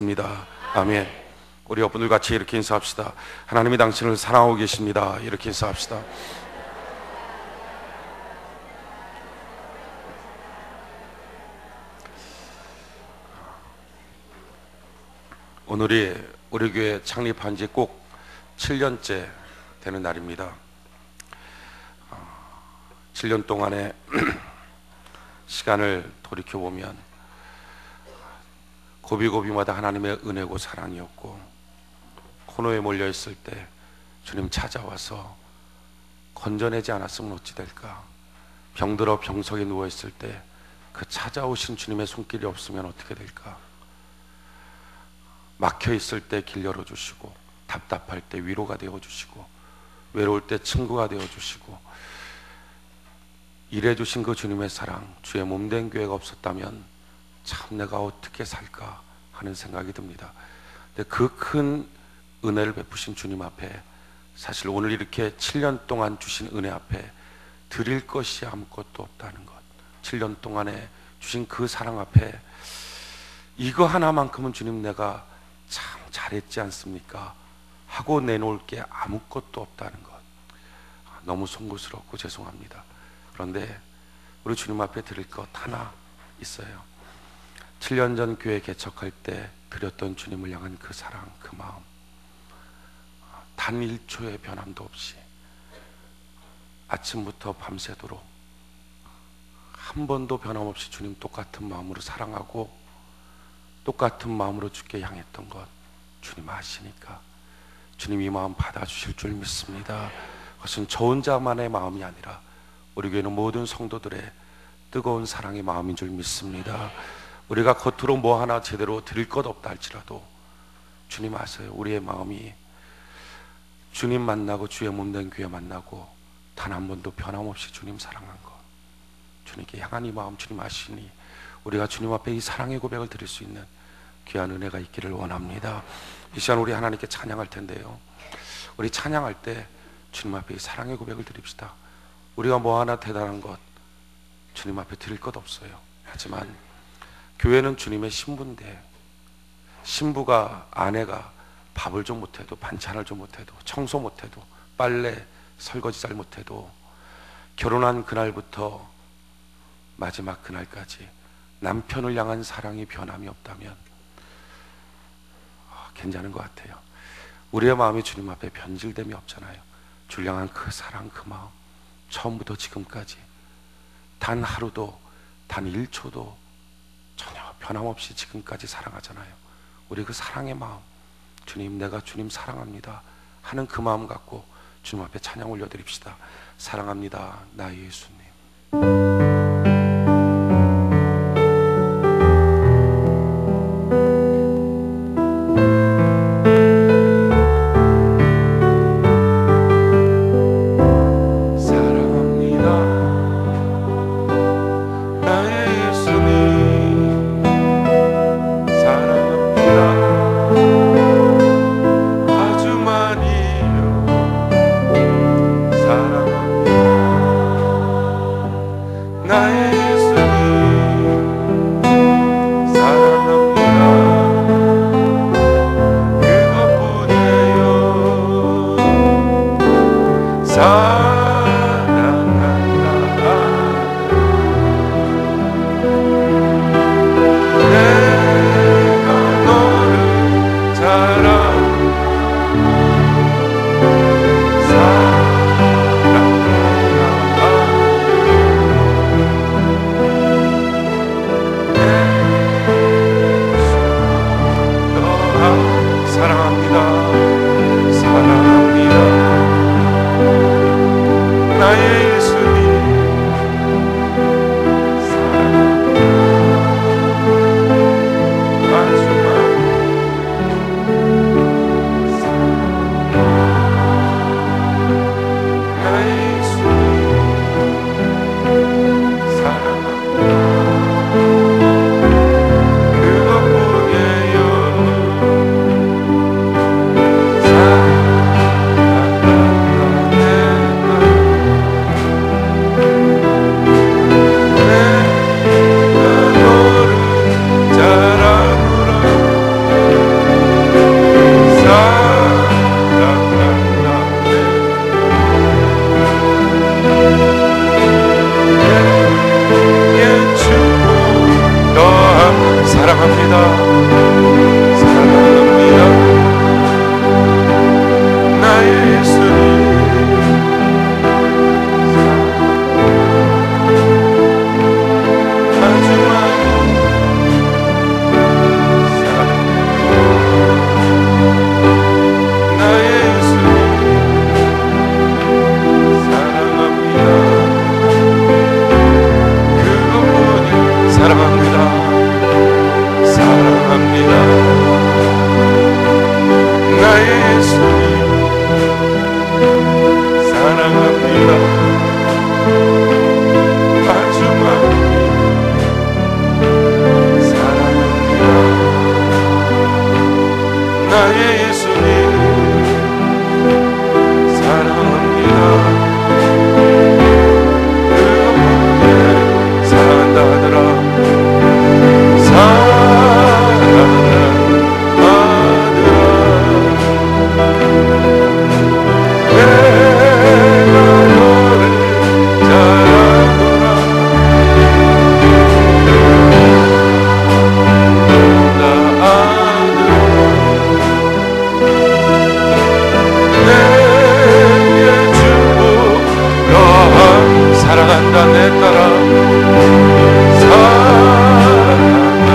입니다. 아멘. 우리 여러분들 같이 이렇게 인사합시다. 하나님이 당신을 사랑하고 계십니다. 이렇게 인사합시다. 오늘이 우리 교회 창립한 지 꼭 7년째 되는 날입니다. 7년 동안의 시간을 돌이켜보면 고비고비마다 하나님의 은혜고 사랑이었고, 코너에 몰려있을 때 주님 찾아와서 건져내지 않았으면 어찌 될까? 병들어 병석에 누워있을 때 그 찾아오신 주님의 손길이 없으면 어떻게 될까? 막혀있을 때 길 열어주시고, 답답할 때 위로가 되어주시고, 외로울 때 친구가 되어주시고, 일해주신 그 주님의 사랑, 주의 몸된 교회가 없었다면 참 내가 어떻게 살까 하는 생각이 듭니다. 근데 그 큰 은혜를 베푸신 주님 앞에, 사실 오늘 이렇게 7년 동안 주신 은혜 앞에 드릴 것이 아무것도 없다는 것, 7년 동안에 주신 그 사랑 앞에 이거 하나만큼은 주님 내가 참 잘했지 않습니까? 하고 내놓을 게 아무것도 없다는 것, 너무 송구스럽고 죄송합니다. 그런데 우리 주님 앞에 드릴 것 하나 있어요. 7년 전 교회 개척할 때 드렸던 주님을 향한 그 사랑, 그 마음, 단 1초의 변함도 없이 아침부터 밤새도록 한 번도 변함없이 주님 똑같은 마음으로 사랑하고 똑같은 마음으로 주께 향했던 것 주님 아시니까 주님 이 마음 받아주실 줄 믿습니다. 그것은 저 혼자만의 마음이 아니라 우리 교회는 모든 성도들의 뜨거운 사랑의 마음인 줄 믿습니다. 우리가 겉으로 뭐 하나 제대로 드릴 것 없다 할지라도 주님 아세요. 우리의 마음이 주님 만나고 주의 몸된 교회 만나고 단 한 번도 변함없이 주님 사랑한 것, 주님께 향한 이 마음 주님 아시니 우리가 주님 앞에 이 사랑의 고백을 드릴 수 있는 귀한 은혜가 있기를 원합니다. 이 시간 우리 하나님께 찬양할 텐데요, 우리 찬양할 때 주님 앞에 이 사랑의 고백을 드립시다. 우리가 뭐 하나 대단한 것 주님 앞에 드릴 것 없어요. 하지만 교회는 주님의 신부인데, 신부가, 아내가 밥을 좀 못해도, 반찬을 좀 못해도, 청소 못해도, 빨래 설거지 잘 못해도 결혼한 그날부터 마지막 그날까지 남편을 향한 사랑이 변함이 없다면 괜찮은 것 같아요. 우리의 마음이 주님 앞에 변질됨이 없잖아요. 주를 향한 그 사랑, 그 마음, 처음부터 지금까지 단 하루도, 단 1초도 전혀 변함없이 지금까지 사랑하잖아요. 우리 그 사랑의 마음, 주님 내가 주님 사랑합니다 하는 그 마음 갖고 주님 앞에 찬양 올려드립시다. 사랑합니다 나의 예수님. 나의 예수님 사랑합니다. 그분께 사랑한다 하더라. 사랑한다 하더라. 내가 너를 잘하노라. 사랑한다 내 딸아 사랑한다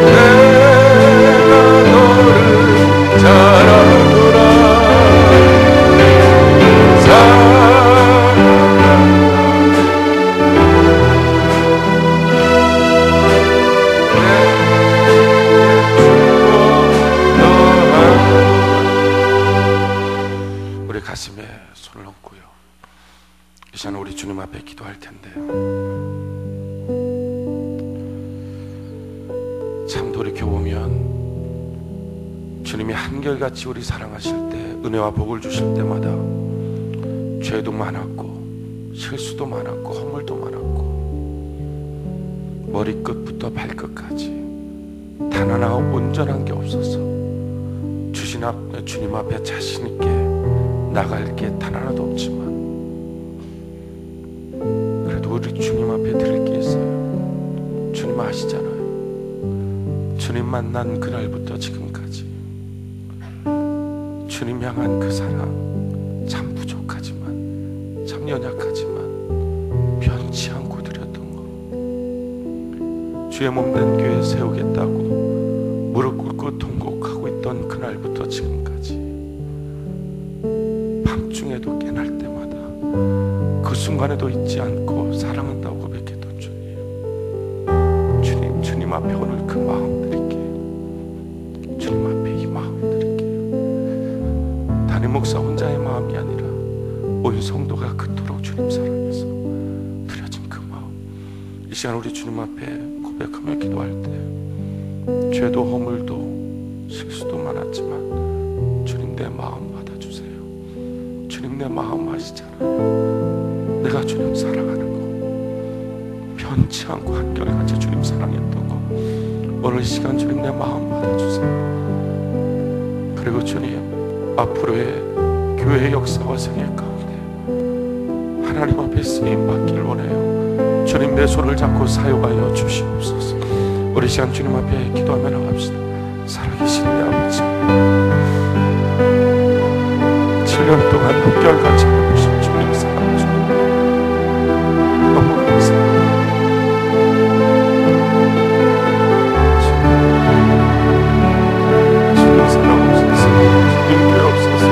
내가 너를 잘하노라 우리 가슴에 손을 얹고요. 이 시간 우리 주님 앞에 기도할 텐데요. 참 돌이켜보면 주님이 한결같이 우리 사랑하실 때, 은혜와 복을 주실 때마다 죄도 많았고 실수도 많았고 허물도 많았고 머리끝부터 발끝까지 단 하나 온전한 게 없어서 주님 앞에 자신 있게 나갈 게 단 하나도 없지만 그래도 우리 주님 앞에 드릴 게 있어요. 주님 아시잖아요. 주님 만난 그날부터 지금까지 주님 향한 그 사랑 참 부족하지만 참 연약하지만 변치 않고 드렸던 거, 주의 몸된 교회 세우겠다고 무릎 꿇고 통곡하고 있던 그날부터 지금까지 밤중에도 깨날 때마다 그 순간에도 잊지 않고 사랑한다고 고백했던 주님, 주님 앞에 오늘 그 마음 드릴게요. 주님 앞에 이 마음 드릴게요. 담임 목사 혼자의 마음이 아니라 온 성도가 그토록 주님 사랑해서 드려진 그 마음, 이 시간 우리 주님 앞에 고백하며 기도할 때 죄도 허물도 실수도 많았지만 주님 내 마음 받아주세요. 주님 내 마음 아시잖아요. 내가 주님 사랑하는 거, 변치 않고 한결같이 주님 사랑했던 거, 오늘 시간 주님 내 마음 받아주세요. 그리고 주님 앞으로의 교회의 역사와 생애 가운데 하나님 앞에 쓰임 받길 원해요. 주님 내 손을 잡고 사용하여 주시옵소서. 우리 시간 주님 앞에 기도하며 나갑시다. 살아계신 내 아버지, 7년 동안 한결같이 해주신 주님 사랑 주님 너무 감사합니다. 주님 사랑 없어서 주님 께 없어서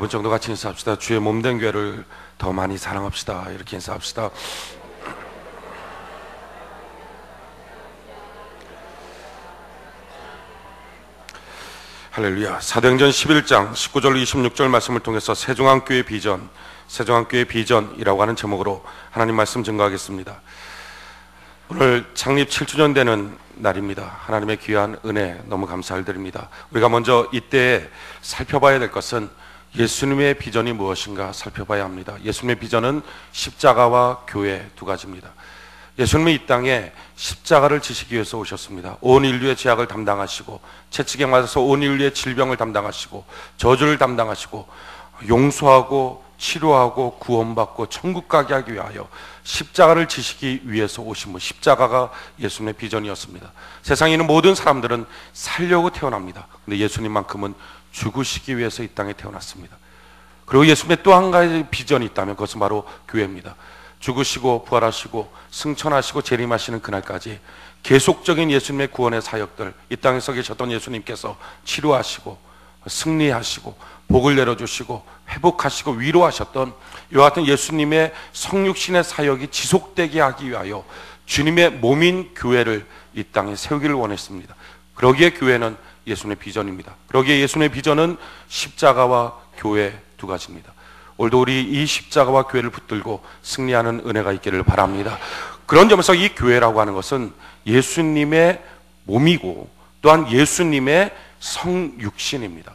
번 정도 같이 인사합시다. 주의 몸된 교회를 더 많이 사랑합시다. 이렇게 인사합시다. 할렐루야. 사도행전 11장 19절 26절 말씀을 통해서 세종안교회 비전, 세종안교회 비전이라고 하는 제목으로 하나님 말씀 증거하겠습니다. 오늘 창립 7주년 되는 날입니다. 하나님의 귀한 은혜 너무 감사를 드립니다. 우리가 먼저 이때 살펴봐야 될 것은 예수님의 비전이 무엇인가 살펴봐야 합니다. 예수님의 비전은 십자가와 교회 두 가지입니다. 예수님은 이 땅에 십자가를 지시기 위해서 오셨습니다. 온 인류의 죄악을 담당하시고 채찍에 맞아서 온 인류의 질병을 담당하시고 저주를 담당하시고 용서하고 치료하고 구원받고 천국 가게 하기 위하여 십자가를 지시기 위해서 오신 분, 십자가가 예수님의 비전이었습니다. 세상에 있는 모든 사람들은 살려고 태어납니다. 근데 예수님만큼은 죽으시기 위해서 이 땅에 태어났습니다. 그리고 예수님의 또 한 가지 비전이 있다면 그것은 바로 교회입니다. 죽으시고 부활하시고 승천하시고 재림하시는 그날까지 계속적인 예수님의 구원의 사역들, 이 땅에서 계셨던 예수님께서 치료하시고 승리하시고 복을 내려주시고 회복하시고 위로하셨던 이와 같은 예수님의 성육신의 사역이 지속되게 하기 위하여 주님의 몸인 교회를 이 땅에 세우기를 원했습니다. 그러기에 교회는 예수님의 비전입니다. 그러기에 예수님의 비전은 십자가와 교회 두 가지입니다. 오늘도 우리 이 십자가와 교회를 붙들고 승리하는 은혜가 있기를 바랍니다. 그런 점에서 이 교회라고 하는 것은 예수님의 몸이고 또한 예수님의 성육신입니다.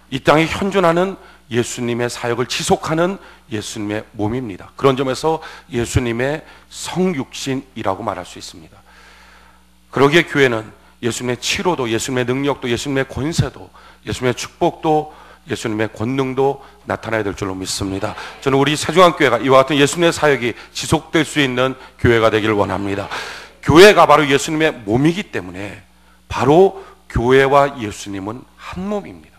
이 땅에 현존하는 예수님의 사역을 지속하는 예수님의 몸입니다. 그런 점에서 예수님의 성육신이라고 말할 수 있습니다. 그러기에 교회는 예수님의 치료도, 예수님의 능력도, 예수님의 권세도, 예수님의 축복도, 예수님의 권능도 나타나야 될 줄로 믿습니다. 저는 우리 세종안교회가 이와 같은 예수님의 사역이 지속될 수 있는 교회가 되기를 원합니다. 교회가 바로 예수님의 몸이기 때문에 바로 교회와 예수님은 한 몸입니다.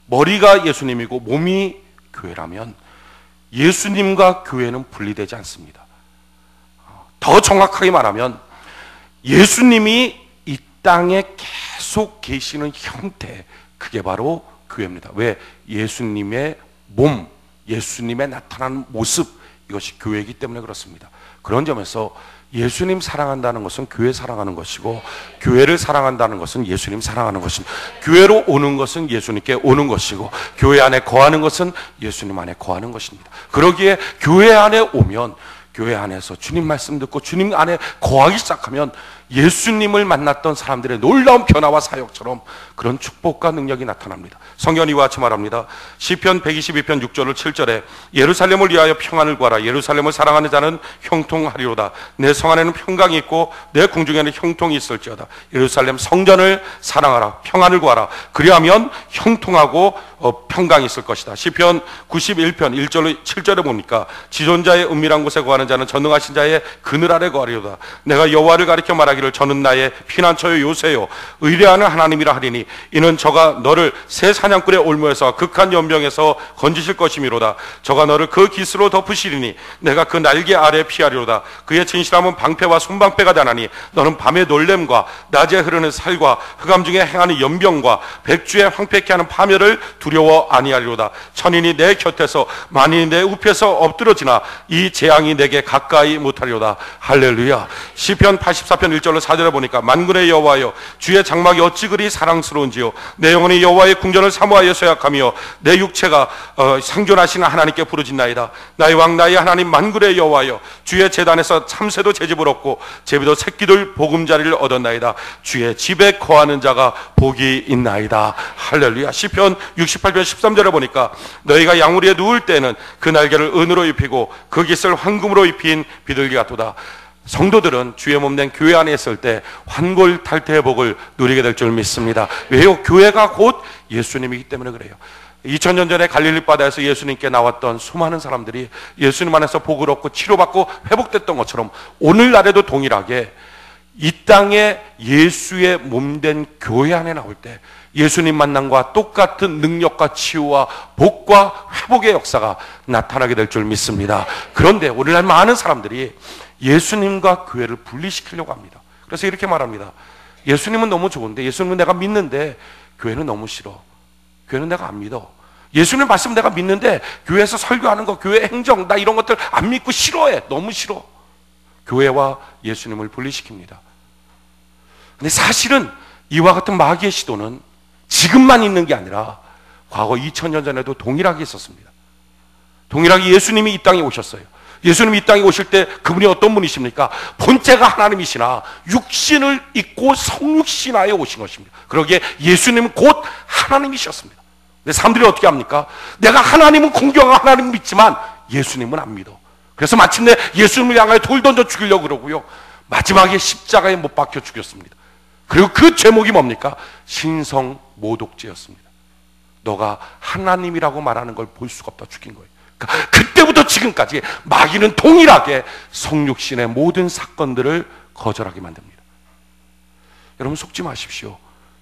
머리가 예수님이고 몸이 교회라면 예수님과 교회는 분리되지 않습니다. 더 정확하게 말하면 예수님이 이 땅에 계속 계시는 형태, 그게 바로 교회입니다. 왜? 예수님의 몸, 예수님의 나타나는 모습, 이것이 교회이기 때문에 그렇습니다. 그런 점에서 예수님 사랑한다는 것은 교회 사랑하는 것이고, 교회를 사랑한다는 것은 예수님 사랑하는 것입니다. 교회로 오는 것은 예수님께 오는 것이고, 교회 안에 거하는 것은 예수님 안에 거하는 것입니다. 그러기에 교회 안에 오면 교회 안에서 주님 말씀 듣고 주님 안에 거하기 시작하면 예수님을 만났던 사람들의 놀라운 변화와 사역처럼 그런 축복과 능력이 나타납니다. 성경은 이와 같이 말합니다. 시편 122편 6절 7절에 예루살렘을 위하여 평안을 구하라. 예루살렘을 사랑하는 자는 형통하리로다. 내 성 안에는 평강이 있고 내 궁중에는 형통이 있을지어다. 예루살렘 성전을 사랑하라. 평안을 구하라. 그리하면 형통하고 평강이 있을 것이다. 시편 91편 1절 7절에 보니까 지존자의 은밀한 곳에 거하는 자는 전능하신 자의 그늘 아래 거하리로다. 내가 여호와를 가리켜 말하기를 저는 나의 피난처요 요새요 의뢰하는 하나님이라 하리니 이는 저가 너를 새 사냥꾼의 올무에서 극한 연병에서 건지실 것이미로다. 저가 너를 그 깃으로 덮으시리니 내가 그 날개 아래 피하리로다. 그의 진실함은 방패와 손방패가 되나니 너는 밤의 놀램과 낮에 흐르는 살과 흑암 중에 행하는 연병과 백주에 황폐케 하는 파멸을 두려워 아니하리로다. 천인이 내 곁에서 만인이 내 우편에서 엎드러지나 이 재앙이 내게 가까이 못하리로다. 할렐루야. 시편 84편 1절로 4절에 보니까 만군의 여호와여 주의 장막이 어찌 그리 사랑스러운지요 내 영혼이 여호와의 궁전을 사모하여 쇠약하며 내 육체가 상존하시는 하나님께 부르짖나이다. 나의 왕 나의 하나님 만군의 여호와여 주의 제단에서 참새도 제집을 얻고 제비도 새끼들 보금자리를 얻었나이다. 주의 집에 거하는 자가 복이 있나이다. 할렐루야. 시편 68편 13절에 보니까 너희가 양우리에 누울 때는 그 날개를 은으로 입히고 그 깃을 황금으로 입힌 비둘기 같도다. 성도들은 주의 몸된 교회 안에 있을 때 환골탈태의 복을 누리게 될 줄 믿습니다. 왜요? 교회가 곧 예수님이기 때문에 그래요. 2000년 전에 갈릴리 바다에서 예수님께 나왔던 수많은 사람들이 예수님 안에서 복을 얻고 치료받고 회복됐던 것처럼 오늘날에도 동일하게 이 땅에 예수의 몸된 교회 안에 나올 때 예수님 만남과 똑같은 능력과 치유와 복과 회복의 역사가 나타나게 될 줄 믿습니다. 그런데 오늘날 많은 사람들이 예수님과 교회를 분리시키려고 합니다. 그래서 이렇게 말합니다. 예수님은 너무 좋은데, 예수님은 내가 믿는데 교회는 너무 싫어. 교회는 내가 안 믿어. 예수님 말씀 내가 믿는데 교회에서 설교하는 거, 교회 행정, 나 이런 것들 안 믿고 싫어해. 너무 싫어. 교회와 예수님을 분리시킵니다. 근데 사실은 이와 같은 마귀의 시도는 지금만 있는 게 아니라 과거 2000년 전에도 동일하게 있었습니다. 동일하게 예수님이 이 땅에 오셨어요. 예수님이 이 땅에 오실 때 그분이 어떤 분이십니까? 본체가 하나님이시나 육신을 입고 성육신하여 오신 것입니다. 그러기에 예수님은 곧 하나님이셨습니다. 근데 사람들이 어떻게 합니까? 내가 하나님은 공경하고 하나님 믿지만 예수님은 안 믿어. 그래서 마침내 예수님을 향하여 돌 던져 죽이려고 그러고요, 마지막에 십자가에 못 박혀 죽였습니다. 그리고 그 제목이 뭡니까? 신성모독죄였습니다. 너가 하나님이라고 말하는 걸 볼 수가 없다, 죽인 거예요. 그러니까 그때부터 지금까지 마귀는 동일하게 성육신의 모든 사건들을 거절하게 만듭니다. 여러분 속지 마십시오.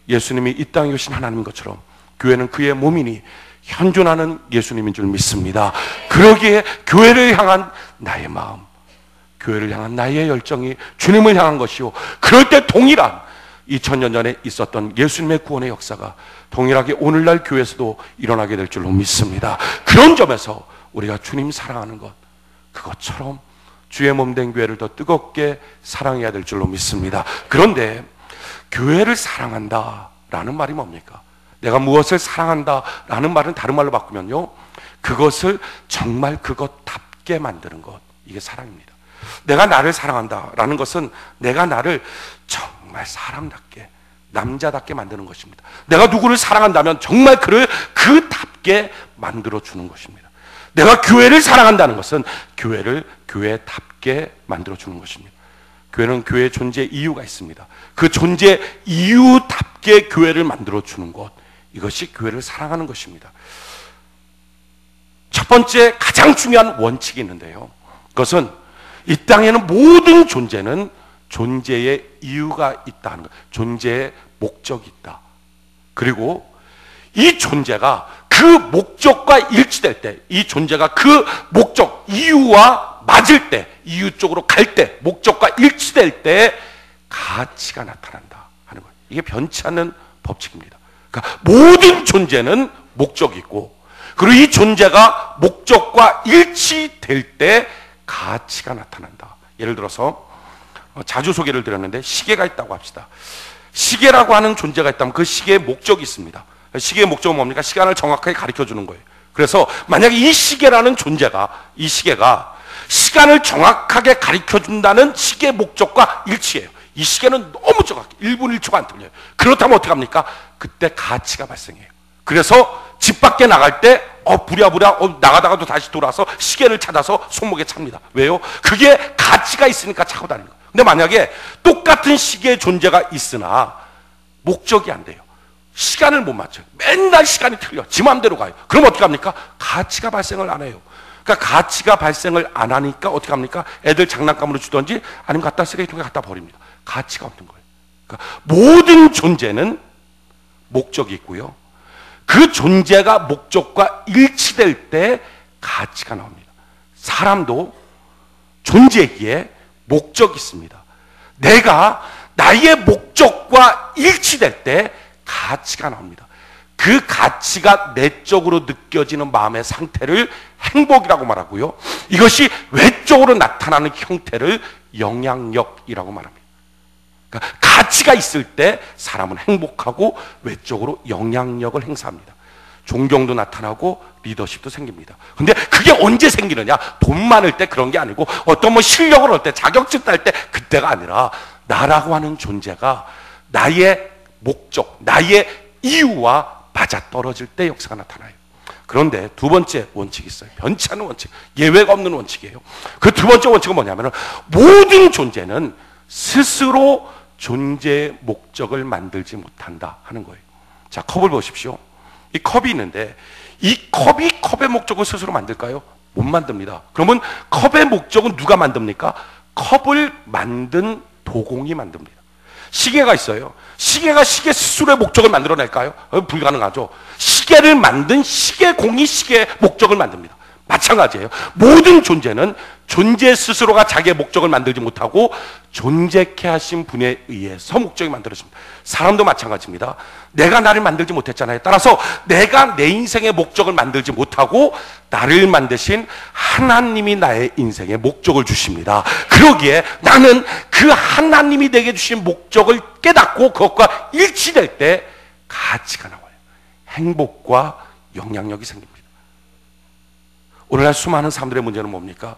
예수님이 이 땅에 오신 하나님인 것처럼 교회는 그의 몸이니 현존하는 예수님인 줄 믿습니다. 그러기에 교회를 향한 나의 마음, 교회를 향한 나의 열정이 주님을 향한 것이요, 그럴 때 동일한 2000년 전에 있었던 예수님의 구원의 역사가 동일하게 오늘날 교회에서도 일어나게 될 줄로 믿습니다. 그런 점에서 우리가 주님 사랑하는 것, 그것처럼 주의 몸된 교회를 더 뜨겁게 사랑해야 될 줄로 믿습니다. 그런데 교회를 사랑한다라는 말이 뭡니까? 내가 무엇을 사랑한다라는 말은 다른 말로 바꾸면요, 그것을 정말 그것답게 만드는 것, 이게 사랑입니다. 내가 나를 사랑한다라는 것은 내가 나를 정말 사람답게, 남자답게 만드는 것입니다. 내가 누구를 사랑한다면 정말 그를 그답게 만들어주는 것입니다. 내가 교회를 사랑한다는 것은 교회를 교회답게 만들어주는 것입니다. 교회는 교회의 존재 이유가 있습니다. 그 존재 이유답게 교회를 만들어주는 것, 이것이 교회를 사랑하는 것입니다. 첫 번째 가장 중요한 원칙이 있는데요, 그것은 이 땅에는 모든 존재는 존재의 이유가 있다는 것, 존재의 목적이 있다. 그리고 이 존재가 그 목적과 일치될 때, 이 존재가 그 목적, 이유와 맞을 때, 이유 쪽으로 갈 때, 목적과 일치될 때 가치가 나타난다 하는 거예요. 이게 변치 않는 법칙입니다. 그러니까 모든 존재는 목적이 있고, 그리고 이 존재가 목적과 일치될 때 가치가 나타난다. 예를 들어서 자주 소개를 드렸는데 시계가 있다고 합시다. 시계라고 하는 존재가 있다면 그 시계의 목적이 있습니다. 시계의 목적은 뭡니까? 시간을 정확하게 가르쳐주는 거예요. 그래서 만약에 이 시계라는 존재가, 이 시계가 시간을 정확하게 가르쳐준다는 시계의 목적과 일치해요. 이 시계는 너무 정확해, 1분 1초가 안 틀려요. 그렇다면 어떻게 합니까? 그때 가치가 발생해요. 그래서 집 밖에 나갈 때 부랴부랴 나가다가도 다시 돌아서 시계를 찾아서 손목에 찹니다. 왜요? 그게 가치가 있으니까 차고 다니는 거예요. 근데 만약에 똑같은 시계의 존재가 있으나 목적이 안 돼요, 시간을 못 맞춰요, 맨날 시간이 틀려, 지 맘대로 가요. 그럼 어떻게 합니까? 가치가 발생을 안 해요. 그러니까 가치가 발생을 안 하니까 어떻게 합니까? 애들 장난감으로 주던지 아니면 갖다 쓰레기통에 갖다 버립니다. 가치가 없는 거예요. 그러니까 모든 존재는 목적이 있고요, 그 존재가 목적과 일치될 때 가치가 나옵니다. 사람도 존재기에 목적이 있습니다. 내가 나의 목적과 일치될 때 가치가 나옵니다. 그 가치가 내적으로 느껴지는 마음의 상태를 행복이라고 말하고요, 이것이 외적으로 나타나는 형태를 영향력이라고 말합니다. 그러니까 가치가 있을 때 사람은 행복하고 외적으로 영향력을 행사합니다. 존경도 나타나고 리더십도 생깁니다. 근데 그게 언제 생기느냐? 돈 많을 때 그런 게 아니고 어떤 실력을 얻을 때, 자격증 딸 때, 그때가 아니라 나라고 하는 존재가 나의 목적, 나의 이유와 맞아떨어질 때 역사가 나타나요. 그런데 두 번째 원칙이 있어요. 변치 않는 원칙, 예외가 없는 원칙이에요. 그 두 번째 원칙은 뭐냐면 모든 존재는 스스로 존재의 목적을 만들지 못한다 하는 거예요. 자, 컵을 보십시오. 이 컵이 있는데 이 컵이 컵의 목적을 스스로 만들까요? 못 만듭니다. 그러면 컵의 목적은 누가 만듭니까? 컵을 만든 도공이 만듭니다. 시계가 있어요. 시계가 시계 스스로의 목적을 만들어낼까요? 불가능하죠. 시계를 만든 시계공이 시계의 목적을 만듭니다. 마찬가지예요. 모든 존재는 존재 스스로가 자기의 목적을 만들지 못하고 존재케 하신 분에 의해서 목적이 만들어집니다. 사람도 마찬가지입니다. 내가 나를 만들지 못했잖아요. 따라서 내가 내 인생의 목적을 만들지 못하고 나를 만드신 하나님이 나의 인생의 목적을 주십니다. 그러기에 나는 그 하나님이 내게 주신 목적을 깨닫고 그것과 일치될 때 가치가 나와요. 행복과 영향력이 생깁니다. 오늘날 수많은 사람들의 문제는 뭡니까?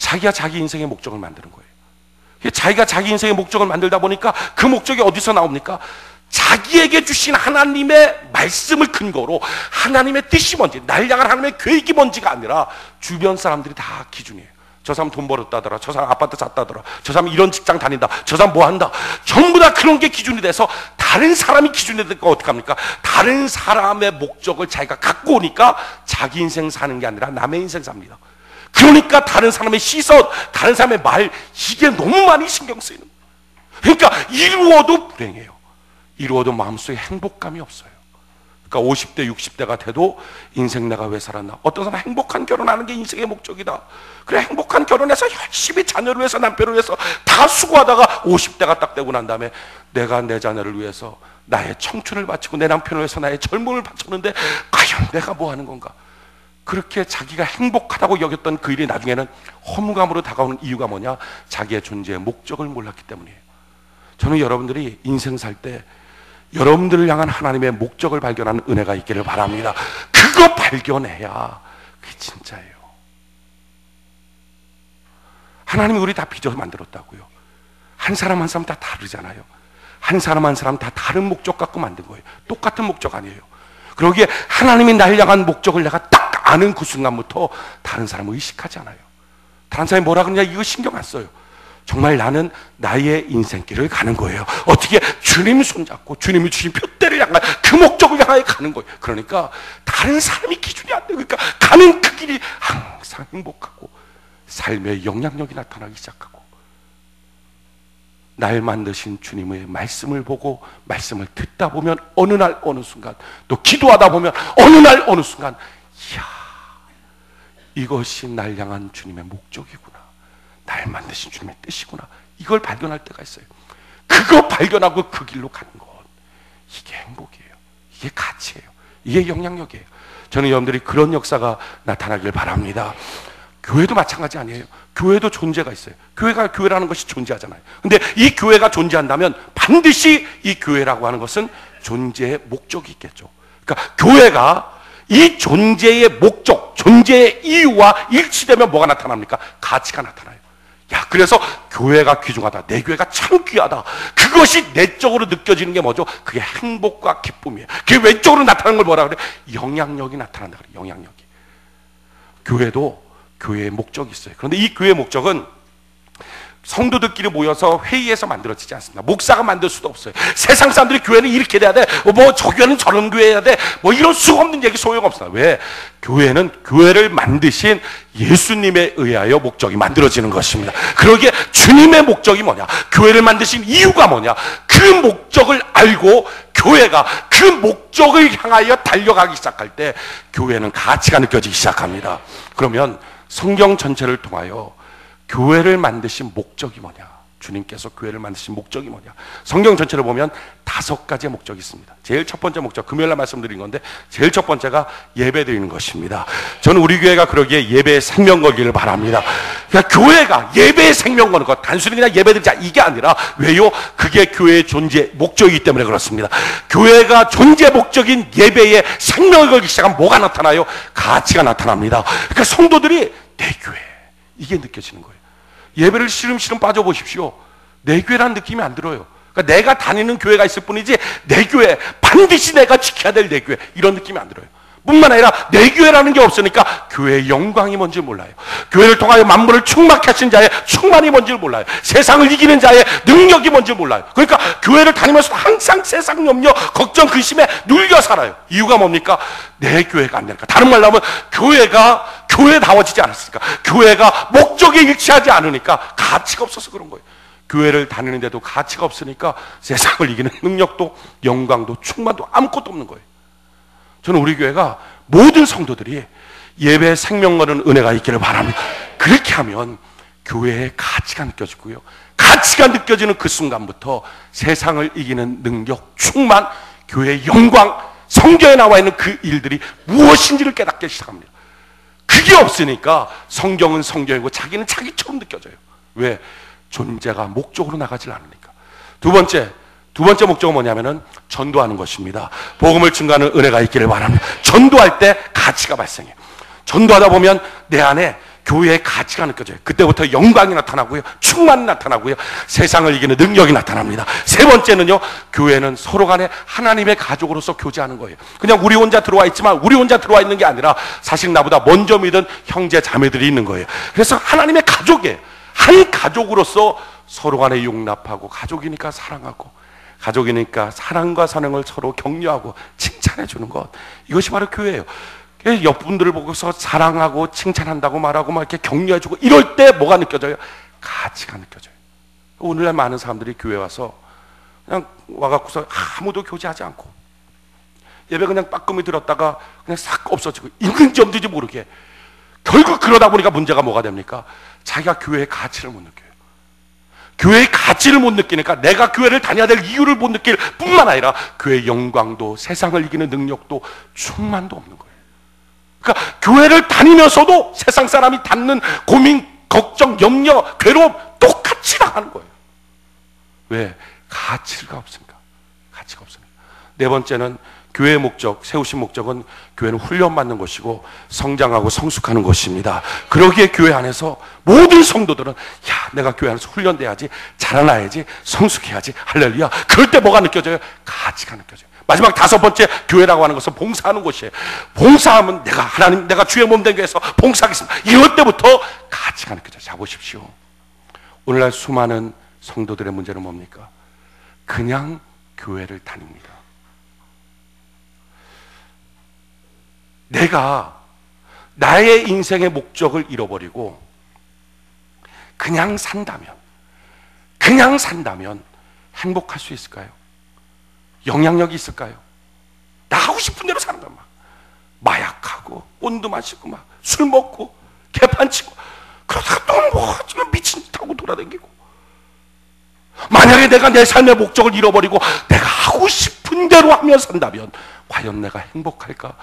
자기가 자기 인생의 목적을 만드는 거예요. 자기가 자기 인생의 목적을 만들다 보니까 그 목적이 어디서 나옵니까? 자기에게 주신 하나님의 말씀을 근거로 하나님의 뜻이 뭔지, 날 향한 하나님의 계획이 뭔지가 아니라 주변 사람들이 다 기준이에요. 저 사람 돈 벌었다더라, 저 사람 아파트 샀다더라, 저 사람 이런 직장 다닌다, 저 사람 뭐 한다. 전부 다 그런 게 기준이 돼서 다른 사람이 기준이 되니까 어떡합니까? 다른 사람의 목적을 자기가 갖고 오니까 자기 인생 사는 게 아니라 남의 인생 삽니다. 그러니까 다른 사람의 시선, 다른 사람의 말, 이게 너무 많이 신경 쓰이는 거예요. 그러니까 이루어도 불행해요. 이루어도 마음속에 행복감이 없어요. 그러니까 50대, 60대가 돼도 인생 내가 왜 살았나? 어떤 사람은 행복한 결혼하는 게 인생의 목적이다. 그래, 행복한 결혼해서 열심히 자녀를 위해서, 남편을 위해서 다 수고하다가 50대가 딱 되고 난 다음에 내가 내 자녀를 위해서 나의 청춘을 바치고 내 남편을 위해서 나의 젊음을 바쳤는데 과연 내가 뭐 하는 건가? 그렇게 자기가 행복하다고 여겼던 그 일이 나중에는 허무감으로 다가오는 이유가 뭐냐? 자기의 존재의 목적을 몰랐기 때문이에요. 저는 여러분들이 인생 살 때 여러분들을 향한 하나님의 목적을 발견하는 은혜가 있기를 바랍니다. 그거 발견해야 그게 진짜예요. 하나님이 우리 다 빚어서 만들었다고요. 한 사람 한 사람 다 다르잖아요. 한 사람 한 사람 다 다른 목적 갖고 만든 거예요. 똑같은 목적 아니에요. 그러기에 하나님이 날 향한 목적을 내가 딱 아는 그 순간부터 다른 사람을 의식하지 않아요. 다른 사람이 뭐라 그러냐 이거 신경 안 써요. 정말 나는 나의 인생길을 가는 거예요. 어떻게? 주님 손잡고 주님이 주신 표대를 향한 그 목적을 향하여 가는 거예요. 그러니까 다른 사람이 기준이 안 돼요. 그러니까 가는 그 길이 항상 행복하고 삶의 영향력이 나타나기 시작하고 날 만드신 주님의 말씀을 보고 말씀을 듣다 보면 어느 날 어느 순간 또 기도하다 보면 어느 날 어느 순간 이야, 이것이 날 향한 주님의 목적이구나. 날 만드신 주님의 뜻이구나. 이걸 발견할 때가 있어요. 그거 발견하고 그 길로 가는 것, 이게 행복이에요. 이게 가치예요. 이게 영향력이에요. 저는 여러분들이 그런 역사가 나타나길 바랍니다. 교회도 마찬가지 아니에요. 교회도 존재가 있어요. 교회가 교회라는 것이 존재하잖아요. 근데 이 교회가 존재한다면 반드시 이 교회라고 하는 것은 존재의 목적이 있겠죠. 그러니까 교회가 이 존재의 목적, 존재의 이유와 일치되면 뭐가 나타납니까? 가치가 나타나요. 야, 그래서 교회가 귀중하다. 내 교회가 참 귀하다. 그것이 내적으로 느껴지는 게 뭐죠? 그게 행복과 기쁨이에요. 그게 외적으로 나타나는 걸 뭐라 그래? 영향력이 나타난다 그래. 영향력이. 교회도 교회의 목적이 있어요. 그런데 이 교회의 목적은 성도들끼리 모여서 회의해서 만들어지지 않습니다. 목사가 만들 수도 없어요. 세상 사람들이 교회는 이렇게 돼야 돼. 뭐 저 교회는 저런 교회여야 돼. 뭐 이런 수가 없는 얘기 소용없어요. 왜? 교회는 교회를 만드신 예수님에 의하여 목적이 만들어지는 것입니다. 그러기에 주님의 목적이 뭐냐? 교회를 만드신 이유가 뭐냐? 그 목적을 알고 교회가 그 목적을 향하여 달려가기 시작할 때 교회는 가치가 느껴지기 시작합니다. 그러면 성경 전체를 통하여 교회를 만드신 목적이 뭐냐? 주님께서 교회를 만드신 목적이 뭐냐? 성경 전체를 보면 5가지의 목적이 있습니다. 제일 첫 번째 목적, 금요일날 말씀드린 건데 제일 첫 번째가 예배 드리는 것입니다. 저는 우리 교회가 그러기에 예배의 생명 걸기를 바랍니다. 그러니까 교회가 예배의 생명 거는 것, 단순히 그냥 예배 드리자 이게 아니라 왜요? 그게 교회의 존재 목적이기 때문에 그렇습니다. 교회가 존재 목적인 예배에 생명을 걸기 시작하면 뭐가 나타나요? 가치가 나타납니다. 그러니까 성도들이 내 교회, 이게 느껴지는 거예요. 예배를 시름시름 빠져보십시오. 내 교회라는 느낌이 안 들어요. 그러니까 내가 다니는 교회가 있을 뿐이지 내 교회, 반드시 내가 지켜야 될 내 교회, 이런 느낌이 안 들어요. 뿐만 아니라 내 교회라는 게 없으니까 교회의 영광이 뭔지 몰라요. 교회를 통하여 만물을 충만케 하신 자의 충만이 뭔지 몰라요. 세상을 이기는 자의 능력이 뭔지 몰라요. 그러니까 교회를 다니면서 항상 세상 염려, 걱정, 근심에 눌려 살아요. 이유가 뭡니까? 내 교회가 안 되니까. 다른 말로 하면 교회가 교회다워지지 않았으니까, 교회가 목적에 일치하지 않으니까 가치가 없어서 그런 거예요. 교회를 다니는데도 가치가 없으니까 세상을 이기는 능력도 영광도 충만도 아무것도 없는 거예요. 저는 우리 교회가 모든 성도들이 예배의 생명 거는 은혜가 있기를 바랍니다. 그렇게 하면 교회의 가치가 느껴지고요, 가치가 느껴지는 그 순간부터 세상을 이기는 능력, 충만, 교회의 영광, 성경에 나와 있는 그 일들이 무엇인지를 깨닫기 시작합니다. 그게 없으니까 성경은 성경이고 자기는 자기처럼 느껴져요. 왜? 존재가 목적으로 나가질 않으니까. 두 번째 목적은 뭐냐면은 전도하는 것입니다. 복음을 증거하는 은혜가 있기를 바랍니다. 전도할 때 가치가 발생해요. 전도하다 보면 내 안에 교회의 가치가 느껴져요. 그때부터 영광이 나타나고요, 충만이 나타나고요, 세상을 이기는 능력이 나타납니다. 세 번째는요, 교회는 서로 간에 하나님의 가족으로서 교제하는 거예요. 그냥 우리 혼자 들어와 있지만 우리 혼자 들어와 있는 게 아니라 사실 나보다 먼저 믿은 형제 자매들이 있는 거예요. 그래서 하나님의 가족이에요. 한 가족으로서 서로 간에 용납하고, 가족이니까 사랑하고, 가족이니까 사랑과 사랑을 서로 격려하고 칭찬해 주는 것, 이것이 바로 교회예요. 옆분들을 보고서 사랑하고 칭찬한다고 말하고 막 이렇게 격려해주고 이럴 때 뭐가 느껴져요? 가치가 느껴져요. 오늘날 많은 사람들이 교회 와서 그냥 와갖고서 아무도 교제하지 않고 예배 그냥 빠끔히 들었다가 그냥 싹 없어지고 있는지 없는지 모르게, 결국 그러다 보니까 문제가 뭐가 됩니까? 자기가 교회의 가치를 못 느껴요. 교회의 가치를 못 느끼니까 내가 교회를 다녀야 될 이유를 못 느낄 뿐만 아니라 교회의 영광도, 세상을 이기는 능력도, 충만도 없는 거예요. 그러니까 교회를 다니면서도 세상 사람이 닿는 고민, 걱정, 염려, 괴로움 똑같이 당하는 거예요. 왜? 가치가 없으니까. 가치가 없으니까. 네 번째는 교회의 목적, 세우신 목적은 교회는 훈련받는 것이고 성장하고 성숙하는 것입니다. 그러기에 교회 안에서 모든 성도들은 내가 교회 안에서 훈련돼야지, 자라나야지, 성숙해야지, 할렐루야. 그럴 때 뭐가 느껴져요? 가치가 느껴져요. 마지막 다섯 번째, 교회라고 하는 것은 봉사하는 곳이에요. 봉사하면 내가 주의 몸 된 교회에서 봉사하겠습니다. 이럴 때부터 가치가 느껴져요. 자, 보십시오. 오늘날 수많은 성도들의 문제는 뭡니까? 그냥 교회를 다닙니다. 내가 나의 인생의 목적을 잃어버리고 그냥 산다면 행복할 수 있을까요? 영향력이 있을까요? 나 하고 싶은 대로 사는 거야. 마약하고 온도 마시고 막 술 먹고 개판 치고 그러다가 또 미친 짓 하고 돌아다니고, 만약에 내가 내 삶의 목적을 잃어버리고 내가 하고 싶은 대로 하며 산다면 과연 내가 행복할까?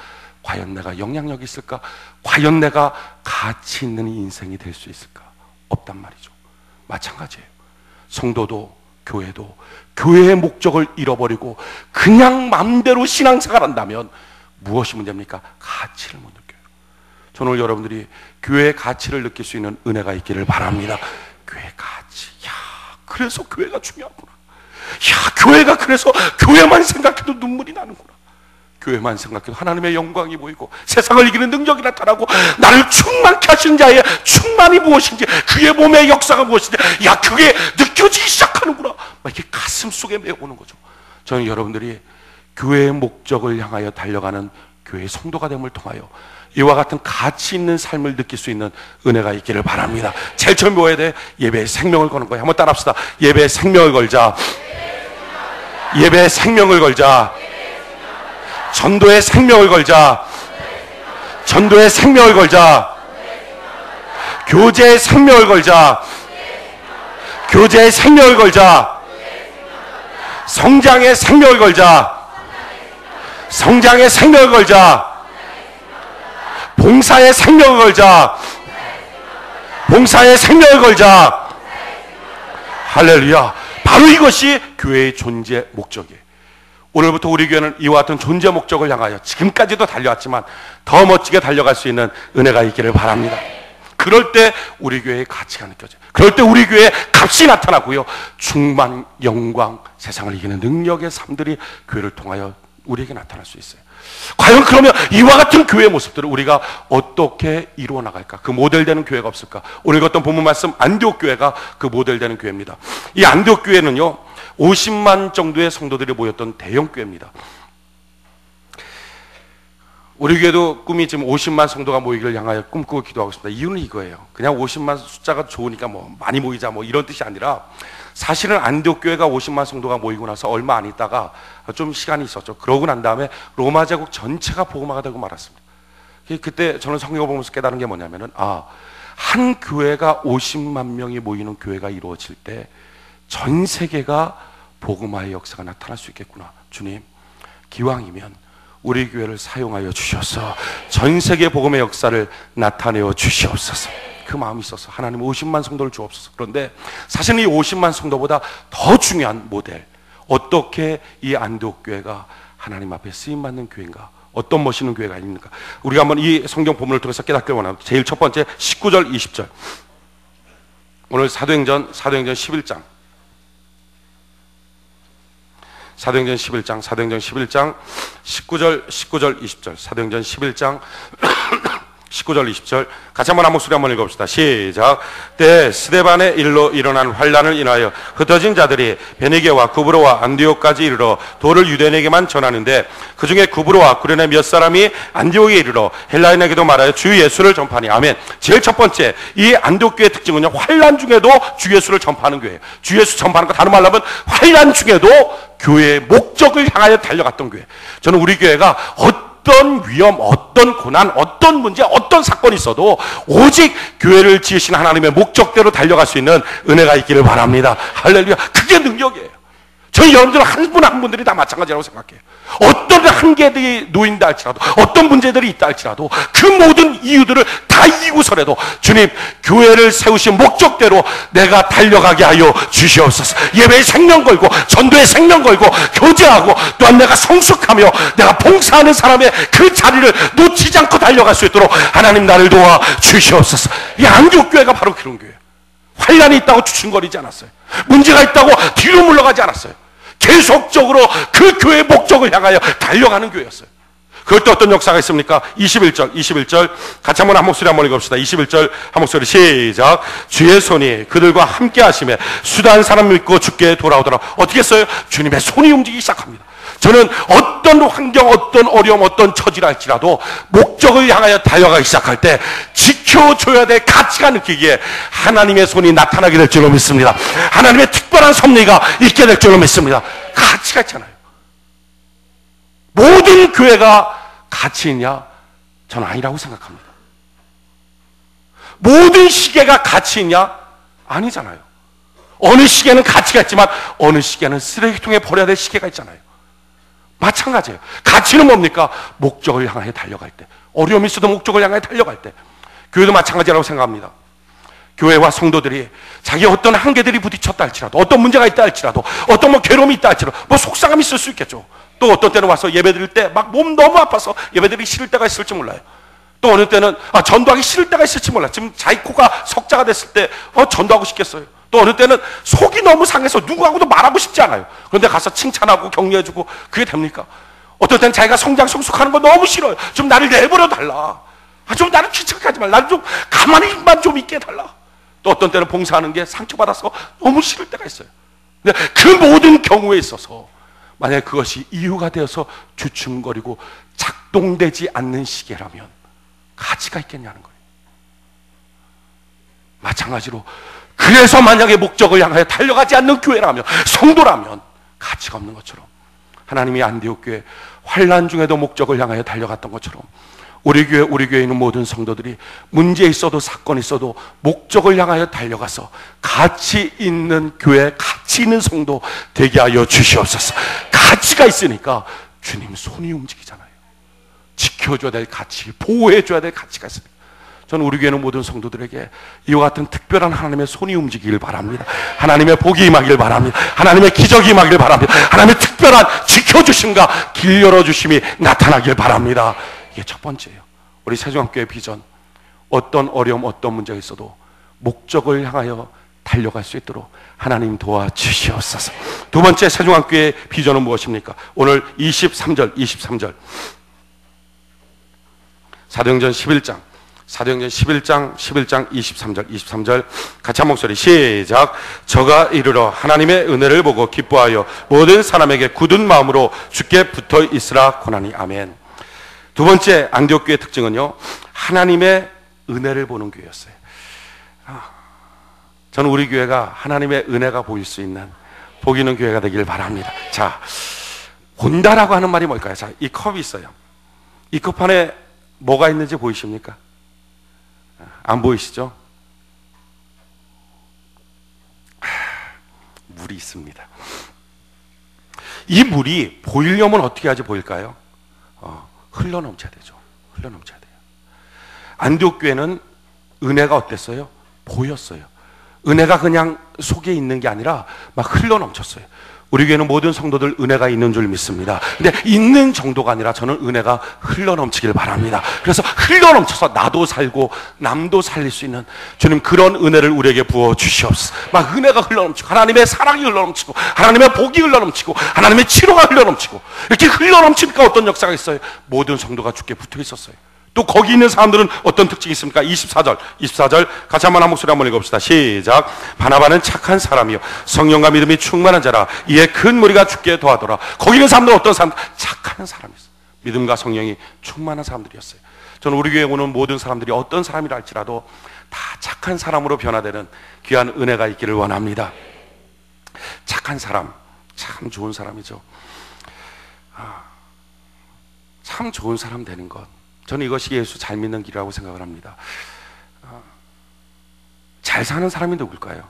과연 내가 영향력이 있을까? 과연 내가 가치 있는 인생이 될 수 있을까? 없단 말이죠. 마찬가지예요. 성도도 교회도 교회의 목적을 잃어버리고 그냥 마음대로 신앙생활 한다면 무엇이 문제입니까? 가치를 못 느껴요. 저는 오늘 여러분들이 교회의 가치를 느낄 수 있는 은혜가 있기를 바랍니다. 교회의 가치. 그래서 교회가 중요하구나. 교회가 그래서 교회만 생각해도 눈물이 나는구나. 교회만 생각해도 하나님의 영광이 보이고 세상을 이기는 능력이 나타나고 나를 충만케 하시는 자의 충만이 무엇인지, 그의 몸의 역사가 무엇인지 그게 느껴지기 시작하는구나. 이렇게 가슴 속에 메어오는 거죠. 저는 여러분들이 교회의 목적을 향하여 달려가는 교회의 성도가 됨을 통하여 이와 같은 가치 있는 삶을 느낄 수 있는 은혜가 있기를 바랍니다. 제일 처음 뭐해야 돼? 예배에 생명을 거는 거예요. 한번 따라합시다. 예배에 생명을 걸자. 예배에 생명을 걸자. 전도에 생명을 걸자. 전도에 생명을 걸자. 교제에 생명을 걸자. 교제에 생명을 걸자. 성장에 생명을 걸자. 성장에 생명을 걸자. 봉사에 생명을 걸자. 봉사에 생명을 걸자. 할렐루야. 바로 이것이 교회의 존재 목적이에요. 오늘부터 우리 교회는 이와 같은 존재 목적을 향하여 지금까지도 달려왔지만 더 멋지게 달려갈 수 있는 은혜가 있기를 바랍니다. 그럴 때 우리 교회의 가치가 느껴져요. 그럴 때 우리 교회의 값이 나타나고요, 충만, 영광, 세상을 이기는 능력의 삶들이 교회를 통하여 우리에게 나타날 수 있어요. 과연 그러면 이와 같은 교회의 모습들을 우리가 어떻게 이루어 나갈까? 그 모델되는 교회가 없을까? 오늘 읽었던 본문 말씀, 안디옥 교회가 그 모델되는 교회입니다. 이 안디옥 교회는요, 50만 정도의 성도들이 모였던 대형 교회입니다. 우리 교회도 꿈이 지금 50만 성도가 모이기를 향하여 꿈꾸고 기도하고 있습니다. 이유는 이거예요. 그냥 50만 숫자가 좋으니까 많이 모이자 이런 뜻이 아니라, 사실은 안디옥 교회가 50만 성도가 모이고 나서 얼마 안 있다가 좀 시간이 있었죠. 그러고 난 다음에 로마 제국 전체가 복음화가 되고 말았습니다. 그때 저는 성경을 보면서 깨달은 게 뭐냐면은, 한 교회가 50만 명이 모이는 교회가 이루어질 때 전 세계가 복음화의 역사가 나타날 수 있겠구나. 주님, 기왕이면 우리 교회를 사용하여 주셔서 전 세계 복음의 역사를 나타내어 주시옵소서. 그 마음이 있어서 하나님 50만 성도를 주옵소서. 그런데 사실 이 50만 성도보다 더 중요한 모델, 어떻게 이 안디옥 교회가 하나님 앞에 쓰임받는 교회인가, 어떤 멋있는 교회가 있는가, 우리가 한번 이 성경 본문을 통해서 깨닫기를 원합니다. 제일 첫 번째 19절 20절, 오늘 사도행전 11장, 사도행전 11장 19절 20절, 사도행전 11장 19절 20절 같이 한번 한 목소리 한번 읽어봅시다. 시작. 때 스데반의 일로 일어난 환란을 인하여 흩어진 자들이 베니게와 구브로와 안디옥까지 이르러 도를 유대인에게만 전하는데, 그 중에 구브로와 구레네 몇 사람이 안디옥에 이르러 헬라인에게도 말하여 주 예수를 전파하니. 아멘. 제일 첫 번째, 이 안디옥 교회의 특징은요, 환란 중에도 주 예수를 전파하는 교회예요. 주 예수 전파하는 거 다른 말로 하면 환란 중에도 교회의 목적을 향하여 달려갔던 교회. 저는 우리 교회가 어떤 위험, 어떤 고난, 어떤 문제, 어떤 사건이 있어도 오직 교회를 지으신 하나님의 목적대로 달려갈 수 있는 은혜가 있기를 바랍니다. 할렐루야. 그게 능력이에요. 저희 여러분들 한 분 한 분들이 다 마찬가지라고 생각해요. 어떤 한계들이 놓인다 할지라도, 어떤 문제들이 있다 할지라도 그 모든 이유들을 다 이기고서라도 주님, 교회를 세우신 목적대로 내가 달려가게 하여 주시옵소서. 예배에 생명 걸고, 전도에 생명 걸고, 교제하고, 또한 내가 성숙하며 내가 봉사하는 사람의 그 자리를 놓치지 않고 달려갈 수 있도록 하나님 나를 도와 주시옵소서. 이 안디옥 교회가 바로 그런 교회예요. 환란이 있다고 주춤거리지 않았어요. 문제가 있다고 뒤로 물러가지 않았어요. 계속적으로 그 교회의 목적을 향하여 달려가는 교회였어요. 그럴 때 어떤 역사가 있습니까? 21절 같이 한번 한 목소리 한번 읽읍시다. 21절 한 목소리 시작. 주의 손이 그들과 함께 하심에 수다한 사람 믿고 주께 돌아오더라. 어떻게 했어요? 주님의 손이 움직이기 시작합니다. 저는 어떤 환경, 어떤 어려움, 어떤 처지라 할지라도 목적을 향하여 달려가기 시작할 때 지켜줘야 될 가치가 느끼기에 하나님의 손이 나타나게 될 줄로 믿습니다. 하나님의 특별한 섭리가 있게 될 줄로 믿습니다. 가치가 있잖아요. 모든 교회가 가치 있냐? 저는 아니라고 생각합니다. 모든 시계가 가치 있냐? 아니잖아요. 어느 시계는 가치가 있지만 어느 시계는 쓰레기통에 버려야 될 시계가 있잖아요. 마찬가지예요. 가치는 뭡니까? 목적을 향해 달려갈 때, 어려움이 있어도 목적을 향해 달려갈 때. 교회도 마찬가지라고 생각합니다. 교회와 성도들이 자기 어떤 한계들이 부딪혔다 할지라도, 어떤 문제가 있다 할지라도, 어떤 괴로움이 있다 할지라도, 속상함이 있을 수 있겠죠. 또 어떤 때는 와서 예배 드릴 때 막 몸 너무 아파서 예배 드리기 싫을 때가 있을지 몰라요. 또 어느 때는 전도하기 싫을 때가 있을지 몰라요. 지금 자기 코가 석자가 됐을 때 전도하고 싶겠어요. 또 어느 때는 속이 너무 상해서 누구하고도 말하고 싶지 않아요. 그런데 가서 칭찬하고 격려해주고 그게 됩니까? 어떤 때는 자기가 성장 성숙하는 거 너무 싫어요. 좀 나를 내버려 달라. 좀 나를 귀찮게 하지 말라. 나를 좀 가만히만 좀 있게 해달라. 또 어떤 때는 봉사하는 게 상처받아서 너무 싫을 때가 있어요. 근데 그 모든 경우에 있어서 만약에 그것이 이유가 되어서 주춤거리고 작동되지 않는 시계라면 가치가 있겠냐는 거예요. 마찬가지로 그래서 만약에 목적을 향하여 달려가지 않는 교회라면, 성도라면 가치가 없는 것처럼, 하나님이 안디옥 교회 환난 중에도 목적을 향하여 달려갔던 것처럼 우리 교회에 있는 모든 성도들이 문제 있어도 사건 있어도 목적을 향하여 달려가서 가치 있는 교회, 가치 있는 성도 되게 하여 주시옵소서. 가치가 있으니까 주님 손이 움직이잖아요. 지켜줘야 될 가치, 보호해줘야 될 가치가 있습니다. 저는 우리 교회는 모든 성도들에게 이와 같은 특별한 하나님의 손이 움직이길 바랍니다. 하나님의 복이 임하길 바랍니다. 하나님의 기적이 임하길 바랍니다. 하나님의 특별한 지켜주심과 길 열어주심이 나타나길 바랍니다. 이게 첫 번째예요. 우리 세종학교의 비전, 어떤 어려움, 어떤 문제가 있어도 목적을 향하여 달려갈 수 있도록 하나님 도와주시옵소서. 두 번째 세종학교의 비전은 무엇입니까? 오늘 23절 사도행전 11장 23절 같이 한 목소리 시작. 저가 이르러 하나님의 은혜를 보고 기뻐하여 모든 사람에게 굳은 마음으로 주께 붙어 있으라 고나니. 아멘. 두 번째 안디옥 교회의 특징은요, 하나님의 은혜를 보는 교회였어요. 저는 우리 교회가 하나님의 은혜가 보일 수 있는 복 있는 교회가 되길 바랍니다. 자, 본다라고 하는 말이 뭘까요? 자, 이 컵이 있어요. 이 컵 안에 뭐가 있는지 보이십니까? 안 보이시죠? 물이 있습니다. 이 물이 보이려면 어떻게 해야지 보일까요? 흘러넘쳐야 되죠. 흘러넘쳐야 돼요. 안디옥 교회는 은혜가 어땠어요? 보였어요. 은혜가 그냥 속에 있는 게 아니라 막 흘러넘쳤어요. 우리 교회는 모든 성도들 은혜가 있는 줄 믿습니다. 근데 있는 정도가 아니라 저는 은혜가 흘러넘치길 바랍니다. 그래서 흘러넘쳐서 나도 살고 남도 살릴 수 있는 주님 그런 은혜를 우리에게 부어 주시옵소서. 막 은혜가 흘러넘치고 하나님의 사랑이 흘러넘치고 하나님의 복이 흘러넘치고 하나님의 치료가 흘러넘치고 이렇게 흘러넘치니까 어떤 역사가 있어요? 모든 성도가 주께 붙어 있었어요. 또 거기 있는 사람들은 어떤 특징이 있습니까? 24절 같이 한번 한 목소리 한번 읽어봅시다. 시작. 바나바는 착한 사람이요 성령과 믿음이 충만한 자라 이에 큰 무리가 주께 더하더라. 거기 있는 사람들은 어떤 사람? 착한 사람이었어요. 믿음과 성령이 충만한 사람들이었어요. 저는 우리 교회에 오는 모든 사람들이 어떤 사람이라 할지라도 다 착한 사람으로 변화되는 귀한 은혜가 있기를 원합니다. 착한 사람 참 좋은 사람이죠. 참 좋은 사람 되는 것, 저는 이것이 예수 잘 믿는 길이라고 생각을 합니다. 잘 사는 사람이 누굴까요?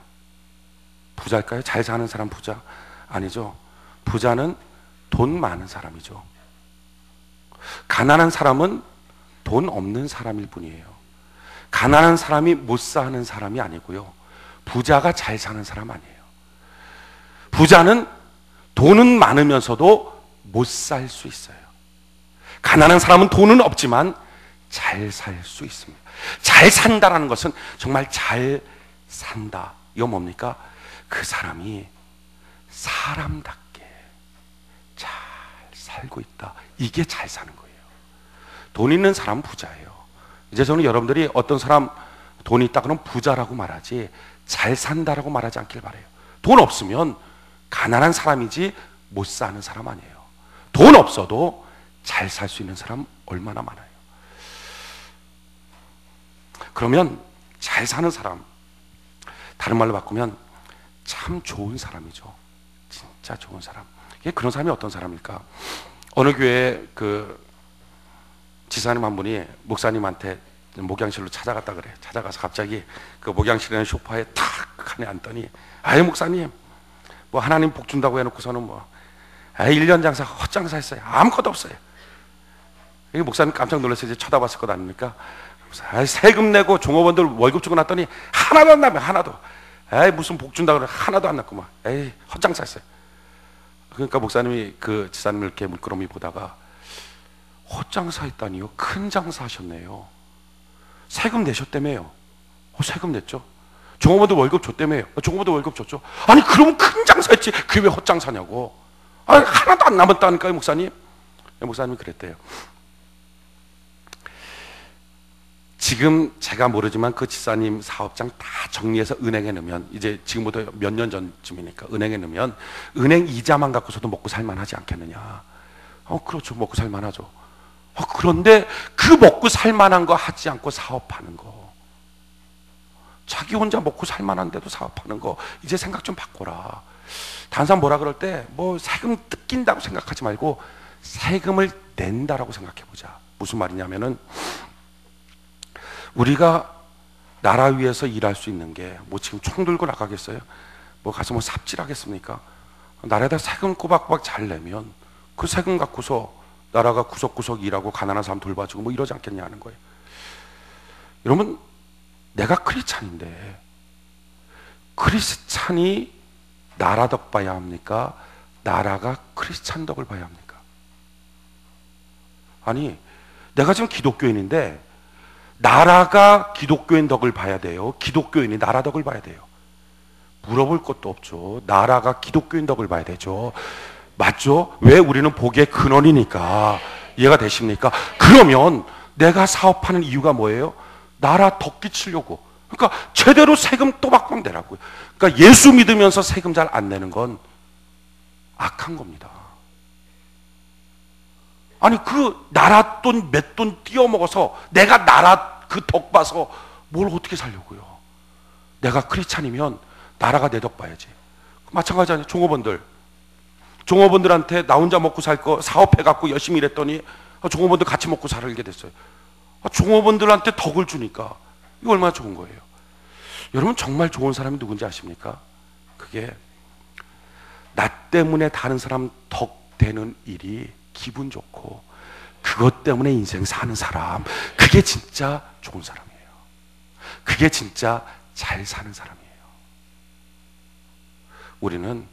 부자일까요? 잘 사는 사람 부자? 아니죠. 부자는 돈 많은 사람이죠. 가난한 사람은 돈 없는 사람일 뿐이에요. 가난한 사람이 못 사는 사람이 아니고요. 부자가 잘 사는 사람 아니에요. 부자는 돈은 많으면서도 못 살 수 있어요. 가난한 사람은 돈은 없지만 잘 살 수 있습니다. 잘 산다라는 것은 정말 잘 산다. 이거 뭡니까? 그 사람이 사람답게 잘 살고 있다. 이게 잘 사는 거예요. 돈 있는 사람은 부자예요. 이제 저는 여러분들이 어떤 사람 돈이 있다 그러면 부자라고 말하지 잘 산다라고 말하지 않길 바라요. 돈 없으면 가난한 사람이지 못 사는 사람 아니에요. 돈 없어도 잘 살 수 있는 사람 얼마나 많아요. 그러면 잘 사는 사람, 다른 말로 바꾸면 참 좋은 사람이죠. 진짜 좋은 사람. 그런 사람이 어떤 사람일까? 어느 교회에 그 지사님 한 분이 목사님한테 목양실로 찾아갔다 그래. 찾아가서 갑자기 그 목양실에 있는 소파에 탁 하니 앉더니 아유 목사님 뭐 하나님 복 준다고 해놓고서는 뭐 1년 장사 헛장사했어요. 아무것도 없어요. 목사님 깜짝 놀라서 이제 쳐다봤을 것 아닙니까? 세금 내고 종업원들 월급 주고 났더니 하나도 안 나면 하나도. 무슨 복 준다 그래 하나도 안 났구만. 헛장사했어요. 그러니까 목사님이 그 지사님을 이렇게 물끄러미 보다가 헛장사했다니요? 큰 장사하셨네요. 세금 내셨다며요. 세금 냈죠. 종업원들 월급 줬다며요. 종업원들 월급 줬죠. 아니 그러면 큰 장사했지 그게 왜 헛장사냐고. 하나도 안 남았다니까요 목사님. 목사님이 그랬대요. 지금 제가 모르지만 그 지사님 사업장 다 정리해서 은행에 넣으면 이제 지금부터 몇 년 전쯤이니까 은행에 넣으면 은행 이자만 갖고서도 먹고 살만하지 않겠느냐. 그렇죠. 먹고 살만하죠. 그런데 그 먹고 살만한 거 하지 않고 사업하는 거, 자기 혼자 먹고 살만한데도 사업하는 거 이제 생각 좀 바꿔라. 다른 사람 뭐라 그럴 때 뭐 세금 뜯긴다고 생각하지 말고 세금을 낸다라고 생각해보자. 무슨 말이냐면은 우리가 나라 위에서 일할 수 있는 게 뭐 지금 총 들고 나가겠어요? 뭐 가서 뭐 삽질하겠습니까? 나라에다 세금 꼬박꼬박 잘 내면 그 세금 갖고서 나라가 구석구석 일하고 가난한 사람 돌봐주고 뭐 이러지 않겠냐 하는 거예요. 여러분, 내가 크리스찬인데 크리스찬이 나라 덕 봐야 합니까? 나라가 크리스찬 덕을 봐야 합니까? 아니, 내가 지금 기독교인인데 나라가 기독교인 덕을 봐야 돼요? 기독교인이 나라 덕을 봐야 돼요? 물어볼 것도 없죠. 나라가 기독교인 덕을 봐야 되죠. 맞죠? 왜? 우리는 복의 근원이니까. 이해가 되십니까? 그러면 내가 사업하는 이유가 뭐예요? 나라 덕 끼치려고. 그러니까 제대로 세금 또박또박 내라고요. 그러니까 예수 믿으면서 세금 잘 안 내는 건 악한 겁니다. 아니 그 나라 돈 몇 돈 띄어먹어서 내가 나라 그 덕 봐서 뭘 어떻게 살려고요? 내가 크리스찬이면 나라가 내 덕 봐야지. 마찬가지 아니에요. 종업원들한테 나 혼자 먹고 살 거 사업해갖고 열심히 일했더니 종업원들 같이 먹고 살게 됐어요. 종업원들한테 덕을 주니까 이거 얼마나 좋은 거예요. 여러분, 정말 좋은 사람이 누군지 아십니까? 그게 나 때문에 다른 사람 덕 되는 일이 기분 좋고 그것 때문에 인생 사는 사람, 그게 진짜 좋은 사람이에요. 그게 진짜 잘 사는 사람이에요. 우리는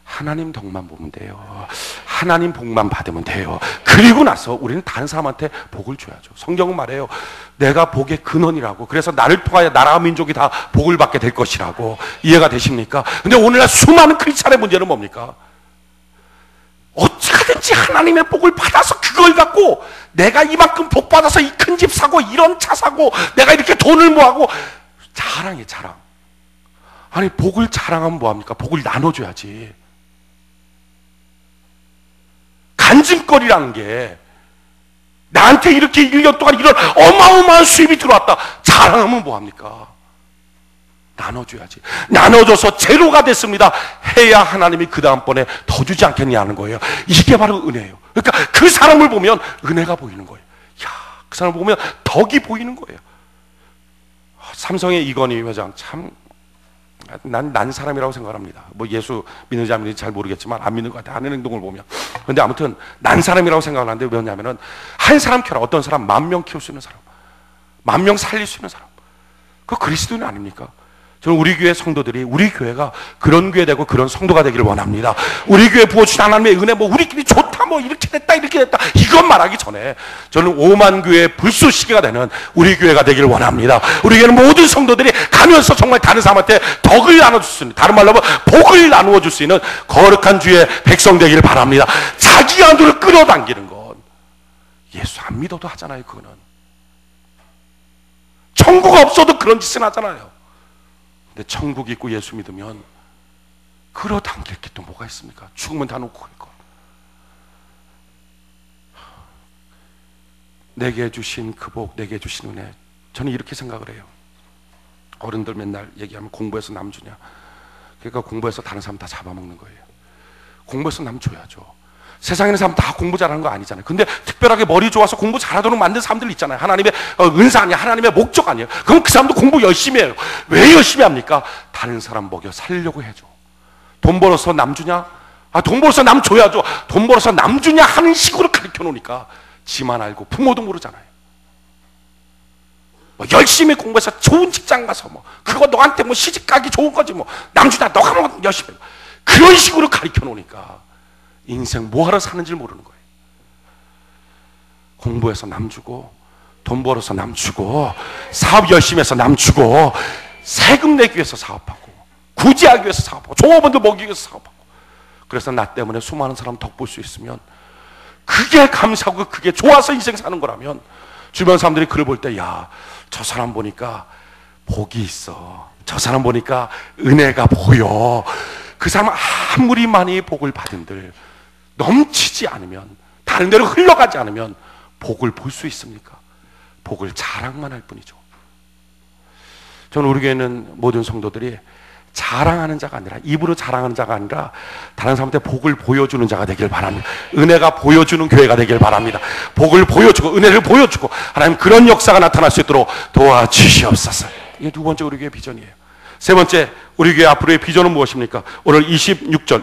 하나님 덕만 보면 돼요. 하나님 복만 받으면 돼요. 그리고 나서 우리는 다른 사람한테 복을 줘야죠. 성경은 말해요. 내가 복의 근원이라고. 그래서 나를 통하여 나라와 민족이 다 복을 받게 될 것이라고. 이해가 되십니까? 근데 오늘날 수많은 크리스찬의 문제는 뭡니까? 어찌하든지 하나님의 복을 받아서 그걸 갖고 내가 이만큼 복 받아서 이 큰 집 사고 이런 차 사고 내가 이렇게 돈을 모아고 자랑해, 자랑. 아니 복을 자랑하면 뭐합니까? 복을 나눠줘야지. 간증거리라는 게 나한테 이렇게 1년 동안 이런 어마어마한 수입이 들어왔다. 자랑하면 뭐합니까? 나눠줘야지. 나눠줘서 제로가 됐습니다. 해야 하나님이 그 다음번에 더 주지 않겠냐는 거예요. 이게 바로 은혜예요. 그러니까 그 사람을 보면 은혜가 보이는 거예요. 야, 그 사람을 보면 덕이 보이는 거예요. 삼성의 이건희 회장 참 난 사람이라고 생각합니다. 뭐 예수 믿는지 안 믿는지 잘 모르겠지만 안 믿는 것 같아요. 하는 행동을 보면. 근데 아무튼 난 사람이라고 생각하는데 왜냐하면 한 사람 키워라. 어떤 사람 10,000명 키울 수 있는 사람, 10,000명 살릴 수 있는 사람, 그 그리스도인 아닙니까? 저는 우리 교회 성도들이 우리 교회가 그런 교회 되고 그런 성도가 되기를 원합니다. 우리 교회 부어주신 하나님의 은혜, 뭐 우리끼리 좋다, 뭐 이렇게 됐다 이렇게 됐다 이것 말하기 전에 저는 5만 교회의 불쏘시개가 되는 우리 교회가 되기를 원합니다. 우리 교회는 모든 성도들이 가면서 정말 다른 사람한테 덕을 나눠줄 수 있는, 다른 말로 하면 복을 나누어 줄 수 있는 거룩한 주의 백성 되기를 바랍니다. 자기 안으로 끌어당기는 건 예수 안 믿어도 하잖아요. 그거는 천국 없어도 그런 짓은 하잖아요. 근데 천국 있고 예수 믿으면 끌어당길 게 또 뭐가 있습니까? 죽으면 다 놓고 갈 것. 내게 주신 그 복, 내게 주신 은혜, 저는 이렇게 생각을 해요. 어른들 맨날 얘기하면 공부해서 남 주냐. 그러니까 공부해서 다른 사람 다 잡아먹는 거예요. 공부해서 남 줘야죠. 세상에 있는 사람 다 공부 잘하는 거 아니잖아요. 근데 특별하게 머리 좋아서 공부 잘하도록 만든 사람들 있잖아요. 하나님의 은사 아니야, 하나님의 목적 아니에요. 그럼 그 사람도 공부 열심히 해요. 왜 열심히 합니까? 다른 사람 먹여 살려고 해줘. 돈 벌어서 남 주냐? 아, 돈 벌어서 남 줘야죠. 돈 벌어서 남 주냐 하는 식으로 가르쳐 놓으니까 지만 알고 부모도 모르잖아요. 뭐 열심히 공부해서 좋은 직장 가서 뭐 그거 너한테 뭐 시집 가기 좋은 거지 뭐 남 주냐, 너가 뭐 열심히 해. 그런 식으로 가르쳐 놓으니까 인생 뭐하러 사는지 모르는 거예요. 공부해서 남 주고 돈 벌어서 남 주고 사업 열심히 해서 남 주고 세금 내기 위해서 사업하고 구제하기 위해서 사업하고 종업원들 먹이기 위해서 사업하고, 그래서 나 때문에 수많은 사람 덕 볼 수 있으면 그게 감사하고 그게 좋아서 인생 사는 거라면 주변 사람들이 그걸 볼 때 야, 저 사람 보니까 복이 있어, 저 사람 보니까 은혜가 보여, 그 사람 아무리 많이 복을 받은들 넘치지 않으면, 다른 데로 흘러가지 않으면 복을 볼 수 있습니까? 복을 자랑만 할 뿐이죠. 저는 우리 교회는 모든 성도들이 자랑하는 자가 아니라, 입으로 자랑하는 자가 아니라 다른 사람한테 복을 보여주는 자가 되길 바랍니다. 은혜가 보여주는 교회가 되길 바랍니다. 복을 보여주고 은혜를 보여주고 하나님 그런 역사가 나타날 수 있도록 도와주시옵소서. 이게 두 번째 우리 교회 비전이에요. 세 번째 우리 교회 앞으로의 비전은 무엇입니까? 오늘 26절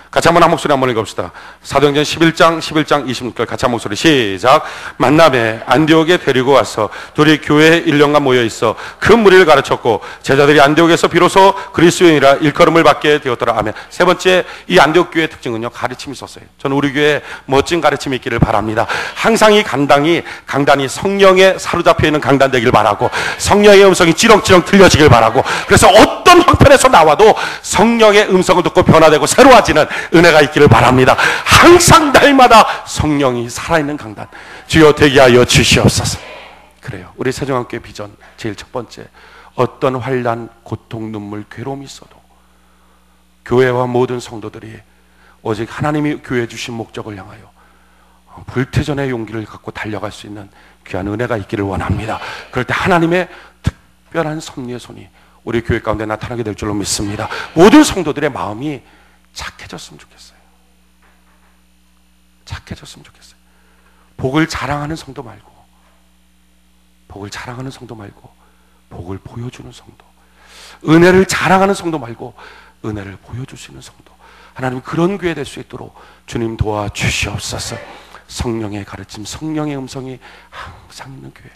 같이 한번 한 목소리 한번 읽어봅시다. 사도행전 11장 26절 같이 한 목소리 시작. 만나베 안디옥에 데리고 와서 둘이 교회에 1년간 모여있어 그 무리를 가르쳤고 제자들이 안디옥에서 비로소 그리스도인이라 일컬음을 받게 되었더라. 아멘. 세 번째 이 안디옥 교회의 특징은요, 가르침이 있었어요. 저는 우리 교회에 멋진 가르침이 있기를 바랍니다. 항상 이 강단이 성령에 사로잡혀 있는 강단 되길 바라고, 성령의 음성이 찌렁찌렁 들려지길 바라고, 그래서 어떤 형편에서 나와도 성령의 음성을 듣고 변화되고 새로워지는 은혜가 있기를 바랍니다. 항상 날마다 성령이 살아있는 강단 주여 되게 하여 주시옵소서. 그래요. 우리 세종학교의 비전 제일 첫 번째, 어떤 환난, 고통, 눈물, 괴로움이 있어도 교회와 모든 성도들이 오직 하나님이 교회에 주신 목적을 향하여 불태전의 용기를 갖고 달려갈 수 있는 귀한 은혜가 있기를 원합니다. 그럴 때 하나님의 특별한 섭리의 손이 우리 교회 가운데 나타나게 될 줄로 믿습니다. 모든 성도들의 마음이 착해졌으면 좋겠어요. 착해졌으면 좋겠어요. 복을 자랑하는 성도 말고 복을 보여주는 성도, 은혜를 자랑하는 성도 말고 은혜를 보여주시는 성도, 하나님 그런 교회 될 수 있도록 주님 도와주시옵소서. 성령의 가르침, 성령의 음성이 항상 있는 교회,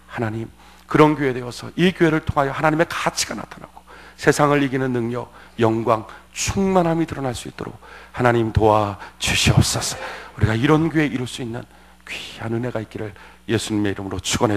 하나님 그런 교회 되어서 이 교회를 통하여 하나님의 가치가 나타나고 세상을 이기는 능력, 영광, 충만함이 드러날 수 있도록 하나님 도와주시옵소서. 우리가 이런 교회 이룰 수 있는 귀한 은혜가 있기를 예수님의 이름으로 축원해